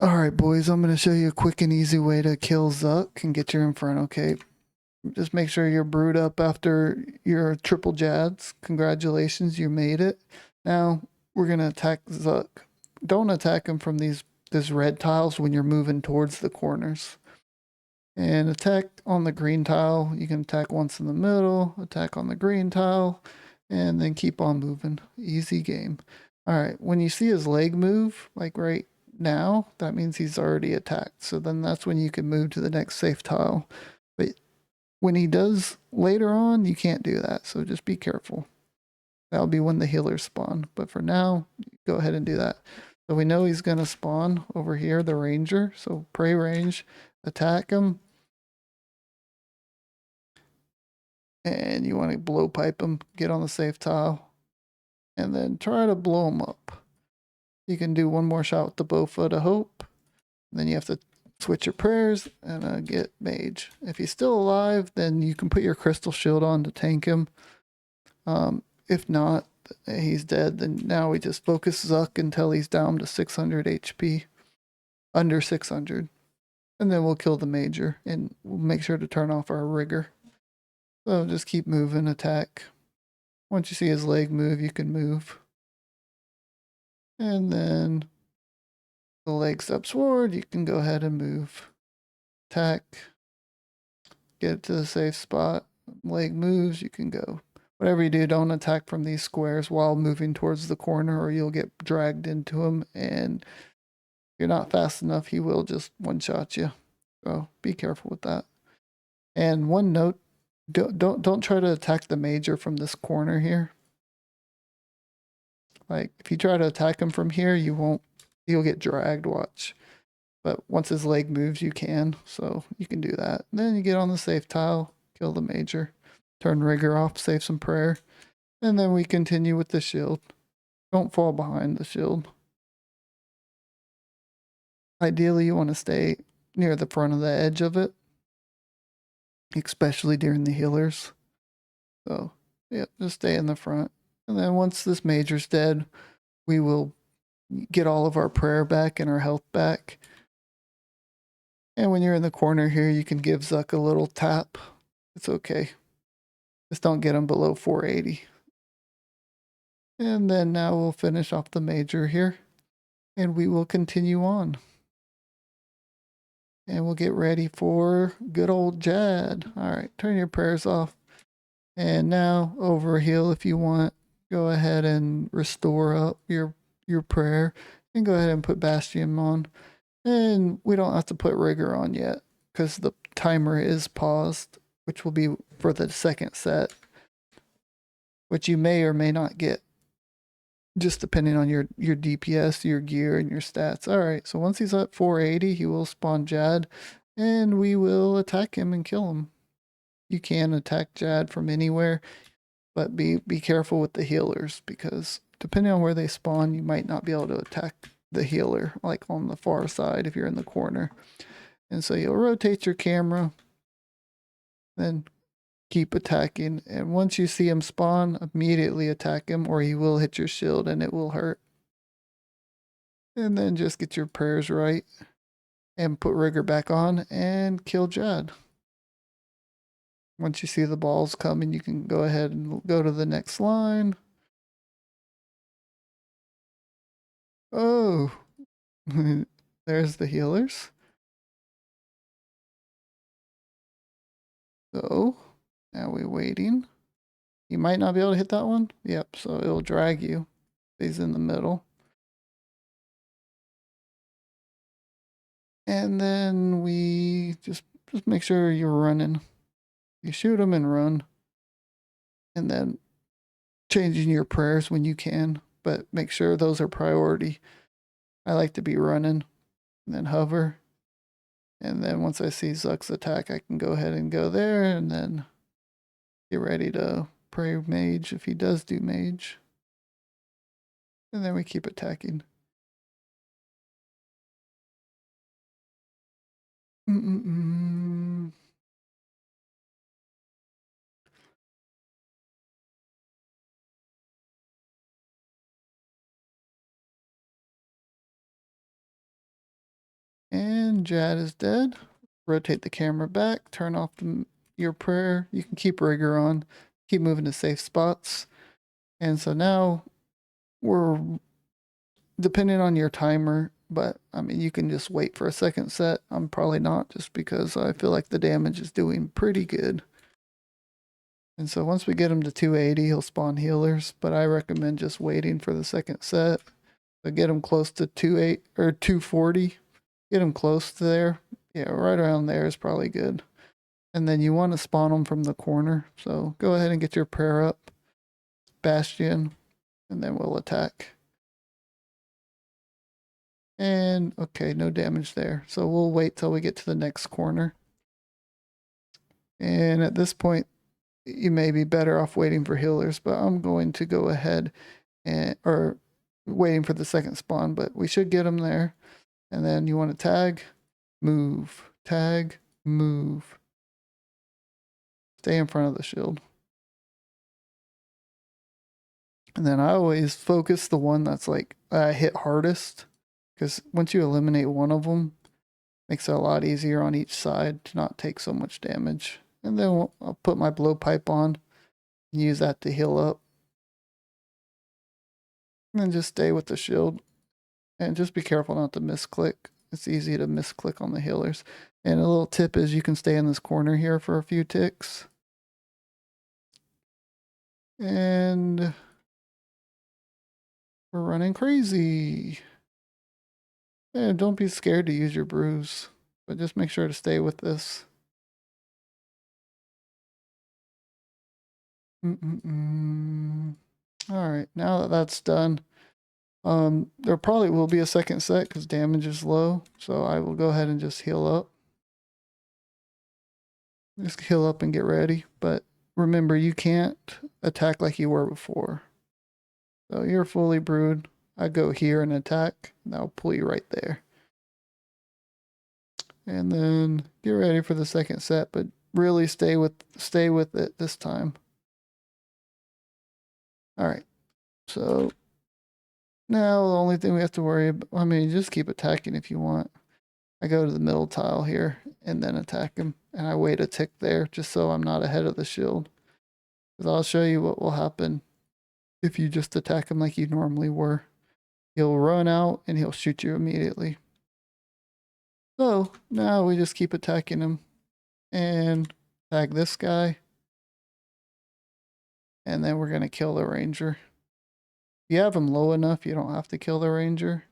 Alright, boys, I'm going to show you a quick and easy way to kill Zuck and get your Inferno cape. Just make sure you're brewed up after your triple jads. Congratulations, you made it. Now, we're going to attack Zuck. Don't attack him from these red tiles when you're moving towards the corners. And attack on the green tile. You can attack once in the middle, attack on the green tile, and then keep on moving. Easy game. Alright, when you see his leg move, like right now, that means he's already attacked. So then that's when you can move to the next safe tile. But when he does later on, you can't do that. So just be careful. That'll be when the healers spawn. But for now, go ahead and do that. So we know he's going to spawn over here, the ranger. So pray range, attack him. And you want to blow pipe him, get on the safe tile, and then try to blow him up. You can do one more shot with the Bowfoot of Hope. Then you have to switch your prayers and get mage. If he's still alive, then you can put your crystal shield on to tank him. If not, he's dead. Then now we just focus Zuck until he's down to 600 HP, under 600. And then we'll kill the major and we'll make sure to turn off our rigor. So just keep moving, attack. Once you see his leg move, you can move. And then the leg steps forward, you can go ahead and move. Attack. Get it to the safe spot. Leg moves, you can go. Whatever you do, don't attack from these squares while moving towards the corner or you'll get dragged into him. And if you're not fast enough, he will just one-shot you. So be careful with that. And one note, don't try to attack the major from this corner here. Like, if you try to attack him from here, you'll get dragged, watch. But once his leg moves, you can. So you can do that. And then you get on the safe tile, kill the major, turn rigor off, save some prayer. And then we continue with the shield. Don't fall behind the shield. Ideally, you want to stay near the front of the edge of it, especially during the healers. So, yeah, just stay in the front. And then once this major's dead, we will get all of our prayer back and our health back. And when you're in the corner here, you can give Zuck a little tap. It's okay. Just don't get him below 480. And then now we'll finish off the major here. And we will continue on. And we'll get ready for good old Jad. All right, turn your prayers off. And now overheal if you want. Go ahead and restore up your prayer. And go ahead and put Bastion on. And we don't have to put rigor on yet because the timer is paused, which will be for the second set, which you may or may not get, just depending on your DPS, your gear, and your stats. All right, so once he's at 480, he will spawn Jad, and we will attack him and kill him. You can attack Jad from anywhere, but be careful with the healers because depending on where they spawn, you might not be able to attack the healer, like on the far side if you're in the corner. And so you'll rotate your camera, then keep attacking. And once you see him spawn, immediately attack him or he will hit your shield and it will hurt. And then just get your prayers right and put rigor back on and kill Jad. Once you see the balls coming, you can go ahead and go to the next line. Oh, there's the healers. So now we're waiting. You might not be able to hit that one. Yep, so it'll drag you. He's in the middle. And then we just make sure you're running. You shoot them and run. And then changing your prayers when you can, but make sure those are priority. I like to be running and then hover. And then once I see Zuck's attack, I can go ahead and go there and then get ready to pray mage if he does do mage. And then we keep attacking. Jad is dead. Rotate the camera back, turn off your prayer. You can keep rigor on, keep moving to safe spots. And so now we're depending on your timer, but I mean, you can just wait for a second set. I'm probably not, just because I feel like the damage is doing pretty good. And so once we get him to 280, he'll spawn healers, but I recommend just waiting for the second set. So get him close to 28 or 240. Get him close to there. Yeah, right around there is probably good. And then you want to spawn them from the corner. So go ahead and get your prayer up, Bastion, and then we'll attack. And okay, no damage there. So we'll wait till we get to the next corner. And at this point, you may be better off waiting for healers, but I'm going to go ahead and, or waiting for the second spawn, but we should get them there. And then you want to tag, move, tag, move. Stay in front of the shield. And then I always focus the one that's like hit hardest, because once you eliminate one of them, it makes it a lot easier on each side to not take so much damage. And then I'll put my blowpipe on and use that to heal up. And then just stay with the shield. And just be careful not to misclick. It's easy to misclick on the healers. And a little tip is you can stay in this corner here for a few ticks. And we're running crazy. And don't be scared to use your brews, but just make sure to stay with this. All right, now that that's done, there probably will be a second set because damage is low. So I will go ahead and just heal up. Just heal up and get ready. But remember, you can't attack like you were before. So you're fully brewed. I go here and attack, and I'll pull you right there. And then get ready for the second set, but really stay with it this time. All right. So now the only thing we have to worry about, I mean, just keep attacking if you want. I go to the middle tile here and then attack him. And I wait a tick there just so I'm not ahead of the shield. Because I'll show you what will happen if you just attack him like you normally were. He'll run out and he'll shoot you immediately. So now we just keep attacking him and tag this guy. And then we're going to kill the ranger. If you have him low enough, you don't have to kill the ranger.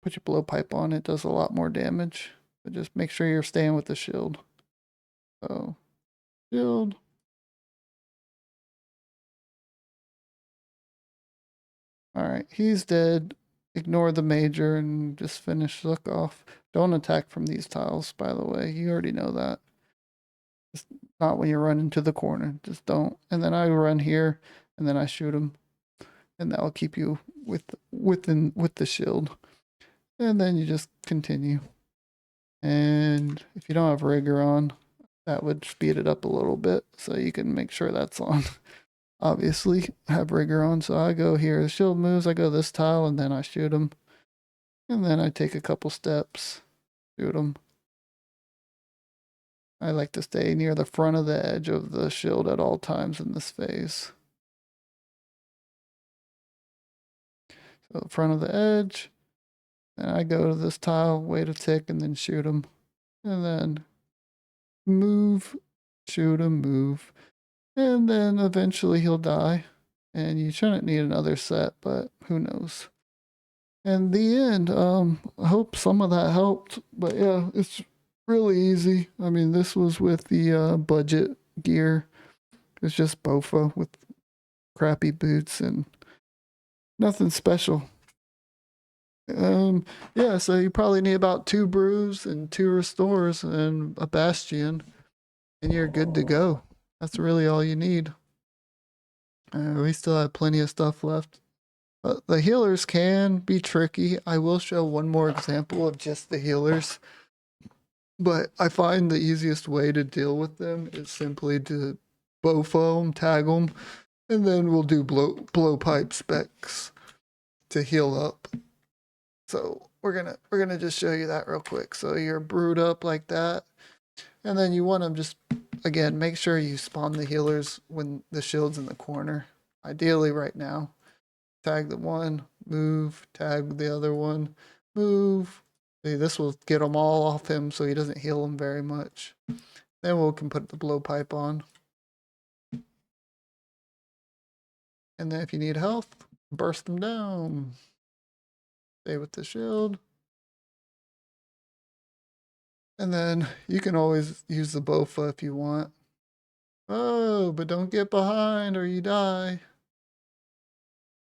Put your blowpipe on, it does a lot more damage. But just make sure you're staying with the shield. So, shield. Alright, he's dead. Ignore the major and just finish Zook off. Don't attack from these tiles, by the way. You already know that. Just not when you run into the corner. Just don't. And then I run here, and then I shoot him. And that will keep you with the shield. And then you just continue. And if you don't have rigor on, that would speed it up a little bit, so you can make sure that's on. Obviously, have rigor on, so I go here. The shield moves, I go this tile, and then I shoot him. And then I take a couple steps, shoot him. I like to stay near the front of the edge of the shield at all times in this phase. So front of the edge, and I go to this tile, wait a tick, and then shoot him. And then move, shoot him, move. And then eventually he'll die. And you shouldn't need another set, but who knows. And the end, I hope some of that helped. But yeah, it's really easy. I mean, this was with the budget gear. It's just Bofa with crappy boots and nothing special. Yeah, so you probably need about 2 brews and 2 restores and a bastion, and you're good to go. That's really all you need. We still have plenty of stuff left. The healers can be tricky. I will show one more example of just the healers. But I find the easiest way to deal with them is simply to bow foam, tag them, and then we'll do blowpipe specs to heal up. So we're gonna just show you that real quick. So you're brewed up like that, and then you want to just again make sure you spawn the healers when the shield's in the corner. Ideally, right now. Tag the one, move, tag the other one, move. See, this will get them all off him so he doesn't heal them very much. Then we can put the blowpipe on. And then if you need health, burst them down. Stay with the shield. And then you can always use the Bofa if you want. Oh, but don't get behind or you die.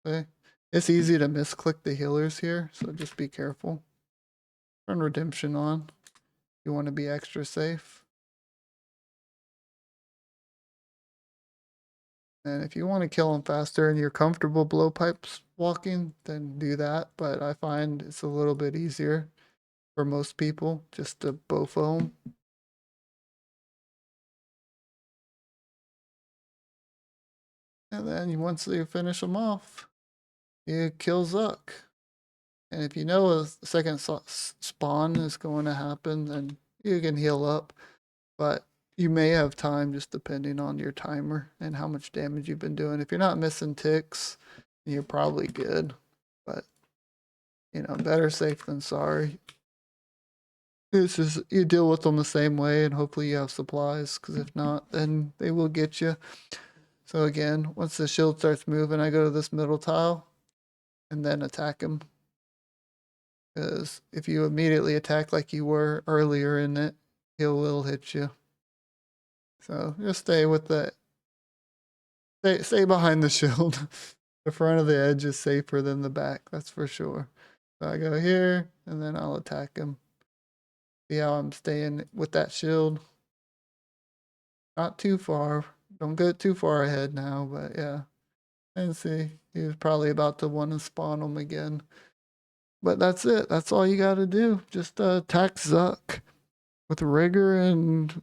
Okay. It's easy to misclick the healers here, so just be careful. Turn redemption on. You want to be extra safe. And if you want to kill them faster and you're comfortable blowpipes walking, then do that. But I find it's a little bit easier for most people just to bofo them. And then once you finish them off, you kill Zuck. And if you know a second spawn is going to happen, then you can heal up. But you may have time just depending on your timer and how much damage you've been doing. If you're not missing ticks, you're probably good. But, you know, better safe than sorry. It's just you deal with them the same way, and hopefully you have supplies. Because if not, then they will get you. So again, once the shield starts moving, I go to this middle tile, and then attack him. Because if you immediately attack like you were earlier in it, he will hit you. So just stay with the stay behind the shield. The front of the edge is safer than the back, that's for sure. So I go here, and then I'll attack him. See how I'm staying with that shield? Not too far. Don't get too far ahead now, but yeah. And see, he was probably about to want to spawn him again. But that's it. That's all you got to do. Just attack Zuck with rigor, and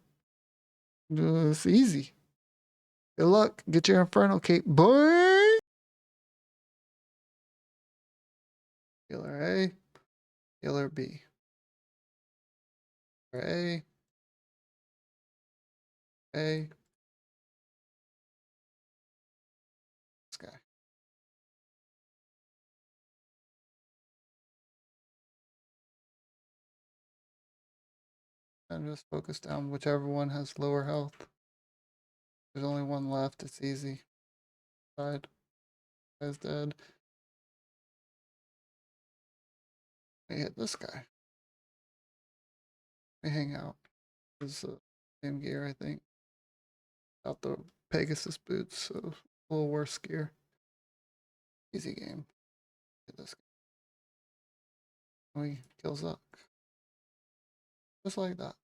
it's easy. Good luck. Get your Inferno cape, boy. Healer A, healer B. A, A. This guy. And just focus down whichever one has lower health. There's only one left. It's easy. Side. Guy's dead. I hit this guy. We hang out. This is same gear, I think. Out the Pegasus boots, so a little worse gear. Easy game. Hit this guy. We kills up. Just like that.